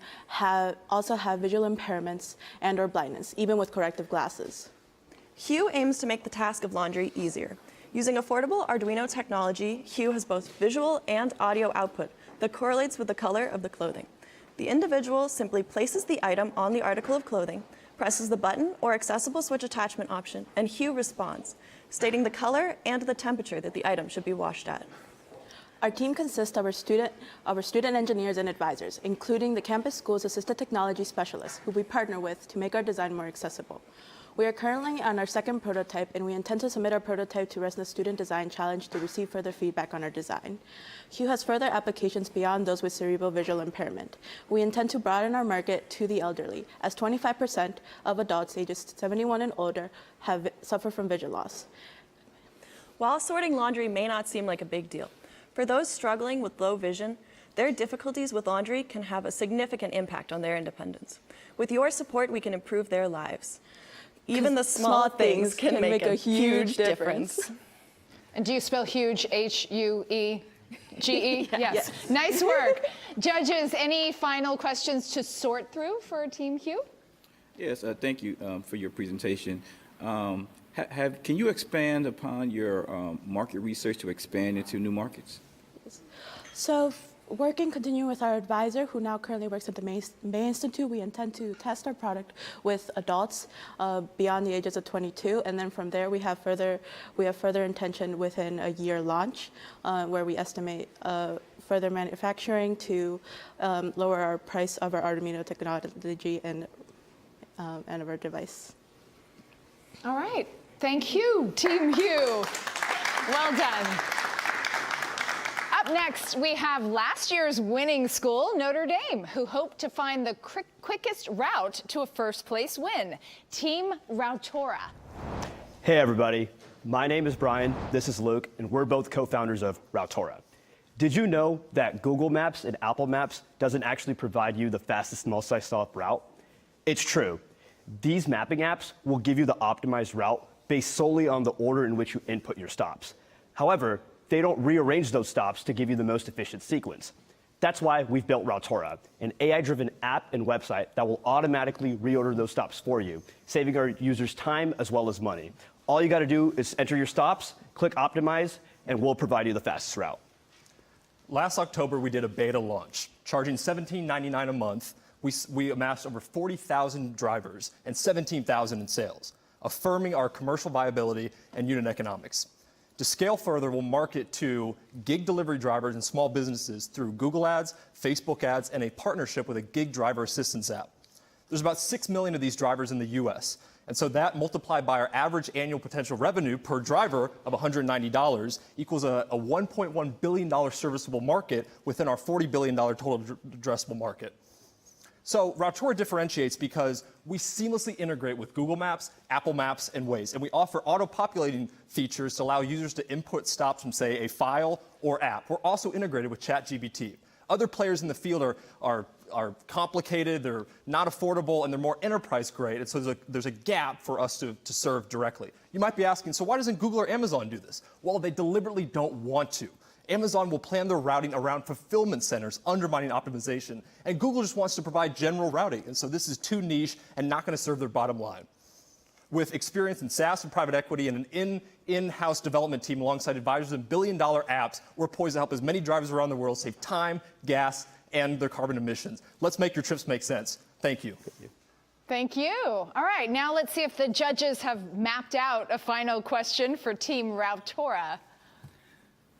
also have visual impairments and/or blindness, even with corrective glasses. Hugh aims to make the task of laundry easier. Using affordable Arduino technology, Hugh has both visual and audio output that correlates with the color of the clothing. The individual simply places the item on the article of clothing, presses the button or accessible switch attachment option, and Hugh responds, stating the color and the temperature that the item should be washed at. Our team consists of our student engineers and advisors, including the campus school's assistive technology specialists, who we partner with to make our design more accessible. We are currently on our second prototype, and we intend to submit our prototype to the Student Design Challenge to receive further feedback on our design. Hugh has further applications beyond those with cerebral visual impairment. We intend to broaden our market to the elderly, as 25% of adults ages 71 and older suffer from vision loss. While sorting laundry may not seem like a big deal, for those struggling with low vision, their difficulties with laundry can have a significant impact on their independence. With your support, we can improve their lives. Even the small things can make a huge difference. And do you spell huge, H-U-E-G-E? Yes. Yes. Nice work. Judges, any final questions to sort through for Team Hugh? Yes, thank you for your presentation. Can you expand upon your market research to expand into new markets? So, continuing with our advisor, who now currently works at the May Institute, we intend to test our product with adults beyond the ages of 22, and then from there we have further intention within a year launch, where we estimate further manufacturing to lower our price of our Arduino technology and of our device. All right. Thank you, Team Hugh. Well done. Up next, we have last year's winning school, Notre Dame, who hope to find the quickest route to a first-place win. Team Routora. Hey, everybody. My name is Brian, this is Luke, and we're both co-founders of Routora. Did you know that Google Maps and Apple Maps doesn't actually provide you the fastest multi-stop route? It's true. These mapping apps will give you the optimized route based solely on the order in which you input your stops. However, they don't rearrange those stops to give you the most efficient sequence. That's why we've built Routora, an AI-driven app and website that will automatically reorder those stops for you, saving our users time as well as money. All you gotta do is enter your stops, click Optimize, and we'll provide you the fastest route. Last October, we did a beta launch. Charging $17.99 a month, we amassed over 40,000 drivers and 17,000 in sales, affirming our commercial viability and unit economics. To scale further, we'll market to gig delivery drivers and small businesses through Google Ads, Facebook Ads, and a partnership with a gig driver assistance app. There's about 6 million of these drivers in the US, and so that multiplied by our average annual potential revenue per driver of $190 equals a $1.1 billion serviceable market within our $40 billion total addressable market. So Routora differentiates because we seamlessly integrate with Google Maps, Apple Maps, and Waze, and we offer auto-populating features to allow users to input stops from, say, a file or app. We're also integrated with ChatGPT. Other players in the field are complicated, they're not affordable, and they're more enterprise-grade, and so there's a gap for us to serve directly. You might be asking, so why doesn't Google or Amazon do this? Well, they deliberately don't want to. Amazon will plan their routing around fulfillment centers, undermining optimization. And Google just wants to provide general routing. And so this is too niche and not going to serve their bottom line. With experience in SaaS and private equity and an in-house development team alongside advisors and billion-dollar apps, we're poised to help as many drivers around the world save time, gas, and their carbon emissions. Let's make your trips make sense. Thank you. Thank you. All right, now let's see if the judges have mapped out a final question for Team Routora.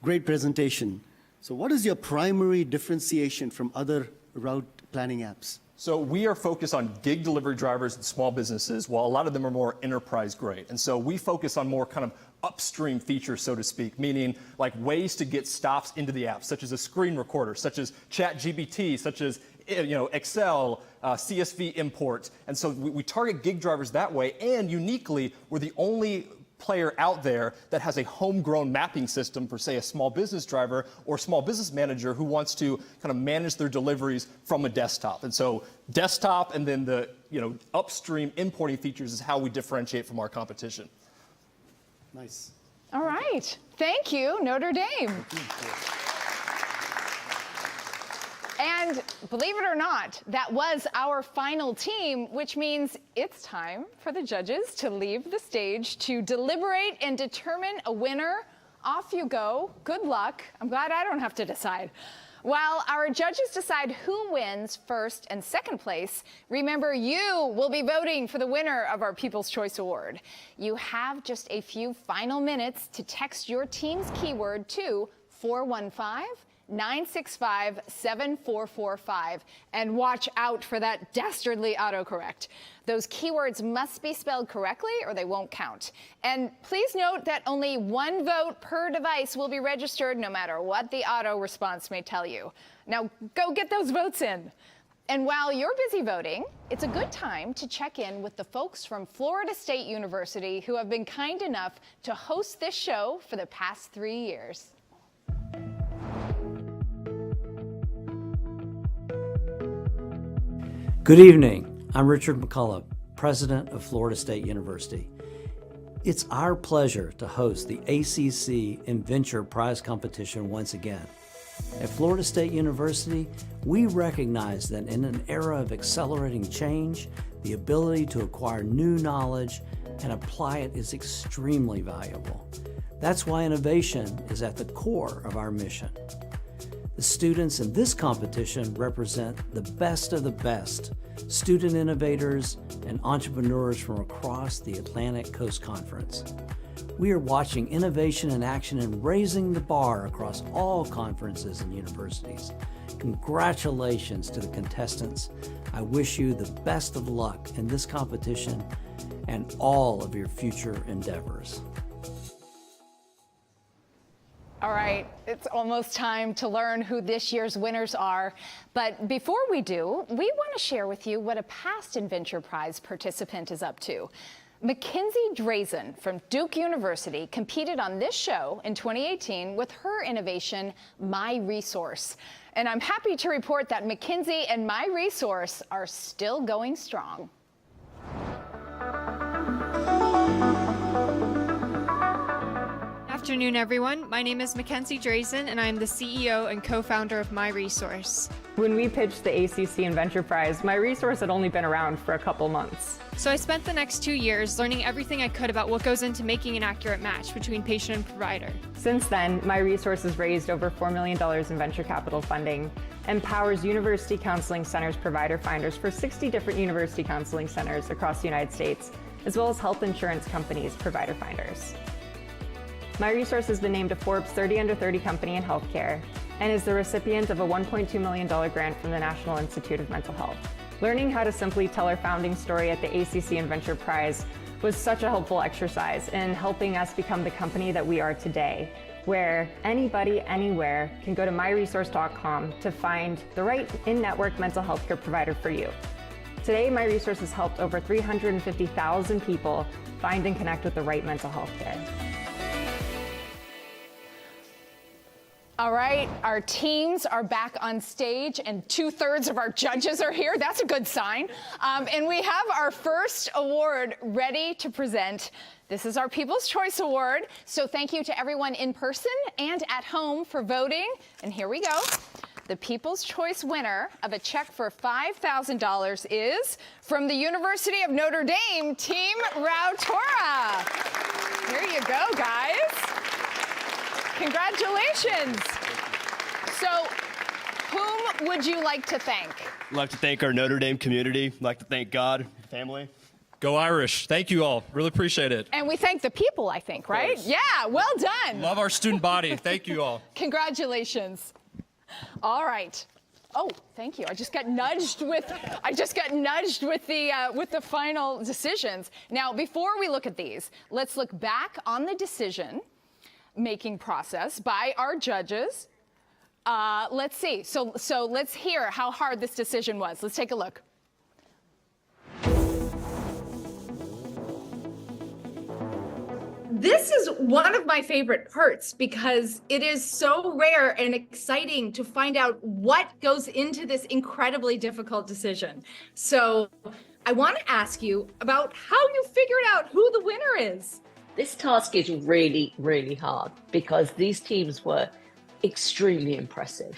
Great presentation. So what is your primary differentiation from other route planning apps? So we are focused on gig delivery drivers and small businesses, while a lot of them are more enterprise grade. And so we focus on more kind of upstream features, so to speak, meaning like ways to get stops into the app, such as a screen recorder, such as ChatGPT, such as Excel, CSV import. And so we target gig drivers that way, and uniquely, we're the only player out there that has a homegrown mapping system for, say, a small business driver or small business manager who wants to kind of manage their deliveries from a desktop. And so desktop and then the upstream importing features is how we differentiate from our competition. Nice. All right. Thank you, Notre Dame. And believe it or not, that was our final team, which means it's time for the judges to leave the stage to deliberate and determine a winner. Off you go. Good luck. I'm glad I don't have to decide. While our judges decide who wins first and second place, remember you will be voting for the winner of our People's Choice Award. You have just a few final minutes to text your team's keyword to 415-965-7445 and watch out for that dastardly autocorrect. Those keywords must be spelled correctly or they won't count. And please note that only one vote per device will be registered no matter what the auto response may tell you. Now go get those votes in. And while you're busy voting, it's a good time to check in with the folks from Florida State University who have been kind enough to host this show for the past 3 years. Good evening. I'm Richard McCullough, President of Florida State University. It's our pleasure to host the ACC InVenture Prize competition once again. At Florida State University, we recognize that in an era of accelerating change, the ability to acquire new knowledge and apply it is extremely valuable. That's why innovation is at the core of our mission. The students in this competition represent the best of the best, student innovators and entrepreneurs from across the Atlantic Coast Conference. We are watching innovation in action and raising the bar across all conferences and universities. Congratulations to the contestants. I wish you the best of luck in this competition and all of your future endeavors. All right, it's almost time to learn who this year's winners are. But before we do, we want to share with you what a past InVenture Prize participant is up to. McKenzie Dron from Duke University competed on this show in 2018 with her innovation, My Resource. And I'm happy to report that McKenzie and My Resource are still going strong. Good afternoon, everyone. My name is McKenzie Dron, and I'm the CEO and co-founder of My Resource. When we pitched the ACC InVenture Prize, My Resource had only been around for a couple months. So I spent the next 2 years learning everything I could about what goes into making an accurate match between patient and provider. Since then, My Resource has raised over $4 million in venture capital funding and powers University Counseling Centers provider finders for 60 different university counseling centers across the United States, as well as health insurance companies' provider finders. My Resource has been named a Forbes 30 Under 30 company in healthcare and is the recipient of a $1.2 million grant from the National Institute of Mental Health. Learning how to simply tell our founding story at the ACC InVenture Prize was such a helpful exercise in helping us become the company that we are today, where anybody, anywhere can go to myresource.com to find the right in-network mental health care provider for you. Today, My Resource has helped over 350,000 people find and connect with the right mental health care. All right, our teams are back on stage and 2/3 of our judges are here. That's a good sign. And we have our first award ready to present. This is our People's Choice Award. So thank you to everyone in person and at home for voting. And here we go. The People's Choice winner of a check for $5,000 is from the University of Notre Dame, Team Rautora. Here you go, guys. Congratulations. So, whom would you like to thank? I'd like to thank our Notre Dame community. I'd like to thank God, family. Go Irish. Thank you all. Really appreciate it. And we thank the people, I think, right? Yeah, well done. Love our student body. Thank you all. Congratulations. All right. Oh, thank you. I just got nudged with the final decisions. Now, before we look at these, let's look back on the decision-making process by our judges. Let's see. So let's hear how hard this decision was. Let's take a look. This is one of my favorite parts because it is so rare and exciting to find out what goes into this incredibly difficult decision. So I want to ask you about how you figured out who the winner is. This task is really, really hard because these teams were extremely impressive.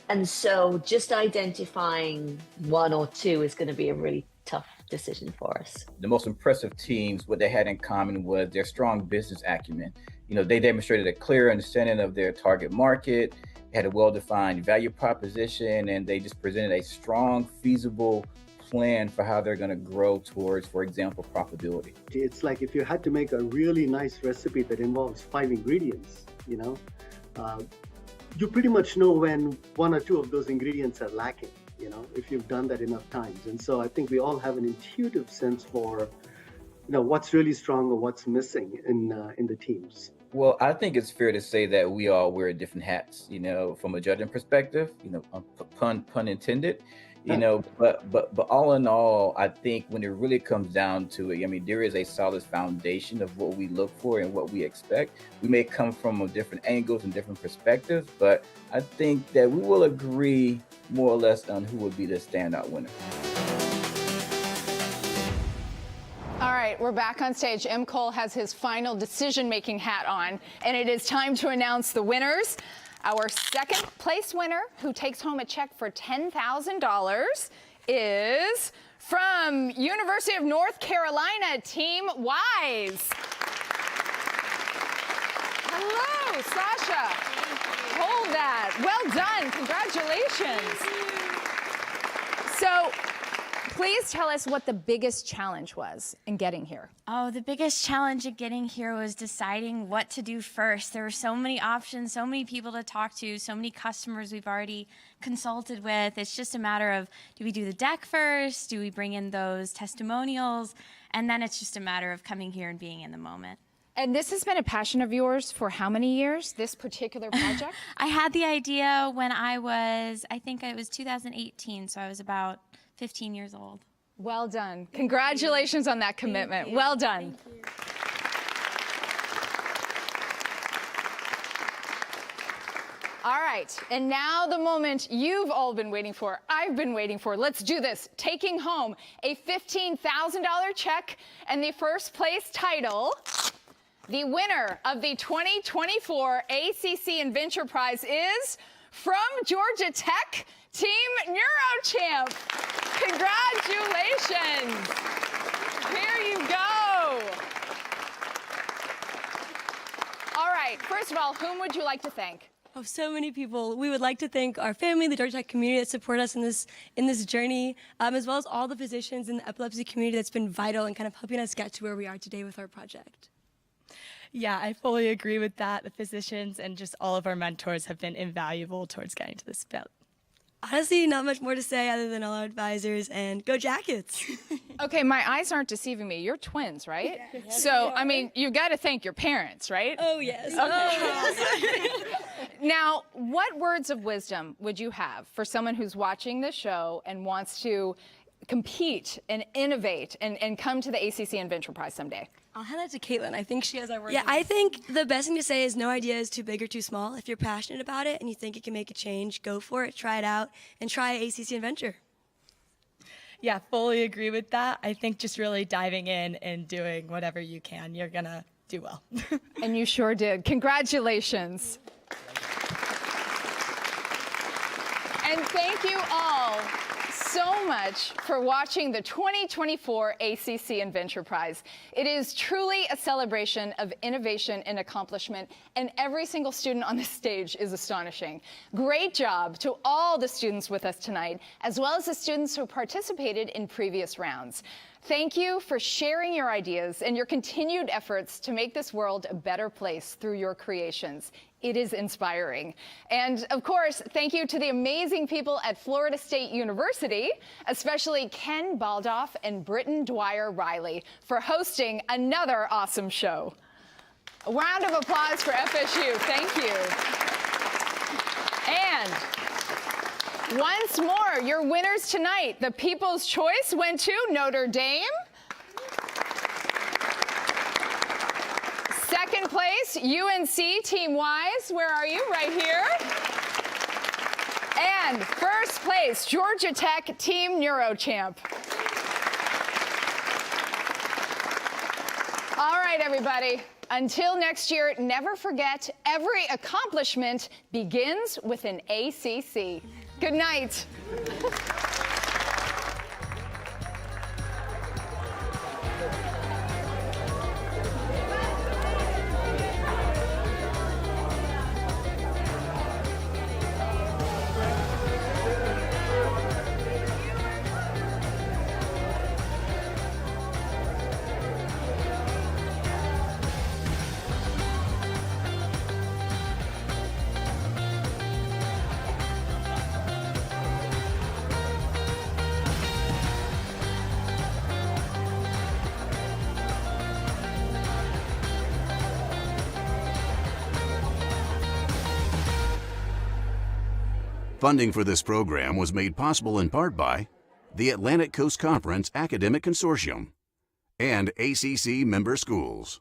And so just identifying one or two is going to be a really tough decision for us. The most impressive teams, what they had in common was their strong business acumen. They demonstrated a clear understanding of their target market, had a well-defined value proposition, and they just presented a strong, feasible plan for how they're going to grow towards, for example, profitability. It's like if you had to make a really nice recipe that involves 5 ingredients, you pretty much know when 1 or 2 of those ingredients are lacking, if you've done that enough times. And so I think we all have an intuitive sense for, what's really strong or what's missing in the teams. Well, I think it's fair to say that we all wear different hats, from a judging perspective, pun intended. But all in all, I think when it really comes down to it, there is a solid foundation of what we look for and what we expect. We may come from different angles and different perspectives, but I think that we will agree more or less on who would be the standout winner. All right, we're back on stage. M. Cole has his final decision-making hat on, and it is time to announce the winners. Our second place winner, who takes home a check for $10,000, is from University of North Carolina, Team Wise. Hello, Sasha. Hold that. Well done. Congratulations. So, please tell us what the biggest challenge was in getting here. Oh, the biggest challenge in getting here was deciding what to do first. There were so many options, so many people to talk to, so many customers we've already consulted with. It's just a matter of, do we do the deck first? Do we bring in those testimonials? And then it's just a matter of coming here and being in the moment. And this has been a passion of yours for how many years, this particular project? I had the idea when I think it was 2018, so I was about 15 years old. Well done. Congratulations on that commitment. Well done. All right, and now the moment you've all been waiting for, I've been waiting for. Let's do this. Taking home a $15,000 check and the first place title. The winner of the 2024 ACC InVenture Prize is from Georgia Tech, Team Neuro Champ. Congratulations. Here you go. All right, first of all, whom would you like to thank? Oh, so many people. We would like to thank our family, the Georgia Tech community that support us in this journey, as well as all the physicians in the epilepsy community that's been vital in kind of helping us get to where we are today with our project. Yeah, I fully agree with that. The physicians and just all of our mentors have been invaluable towards getting to this belt. Honestly, not much more to say other than all our advisors and go Jackets. Okay, my eyes aren't deceiving me. You're twins, right? Yeah. So, I mean, you've got to thank your parents, right? Oh, yes. Okay. Now, what words of wisdom would you have for someone who's watching this show and wants to compete and innovate and come to the ACC InVenture Prize someday? I'll hand that to Caitlin. I think she has our word. Yeah, I think the best thing to say is no idea is too big or too small. If you're passionate about it and you think it can make a change, go for it, try it out, and try ACC InVenture. Yeah, fully agree with that. I think just really diving in and doing whatever you can, you're going to do well. And you sure did. Congratulations. And thank you all so much for watching the 2024 ACC InVenture Prize. It is truly a celebration of innovation and accomplishment, and every single student on this stage is astonishing. Great job to all the students with us tonight, as well as the students who participated in previous rounds. Thank you for sharing your ideas and your continued efforts to make this world a better place through your creations. It is inspiring. And of course, thank you to the amazing people at Florida State University, especially Ken Baldoff and Britton Dwyer Riley, for hosting another awesome show. A round of applause for FSU. Thank you. And once more, your winners tonight. The People's Choice went to Notre Dame. Second place, UNC Team Wise. Where are you? Right here. And first place, Georgia Tech Team Neuro Champ. All right, everybody. Until next year, never forget, every accomplishment begins with an ACC. Good night. Funding for this program was made possible in part by the Atlantic Coast Conference Academic Consortium and ACC member schools.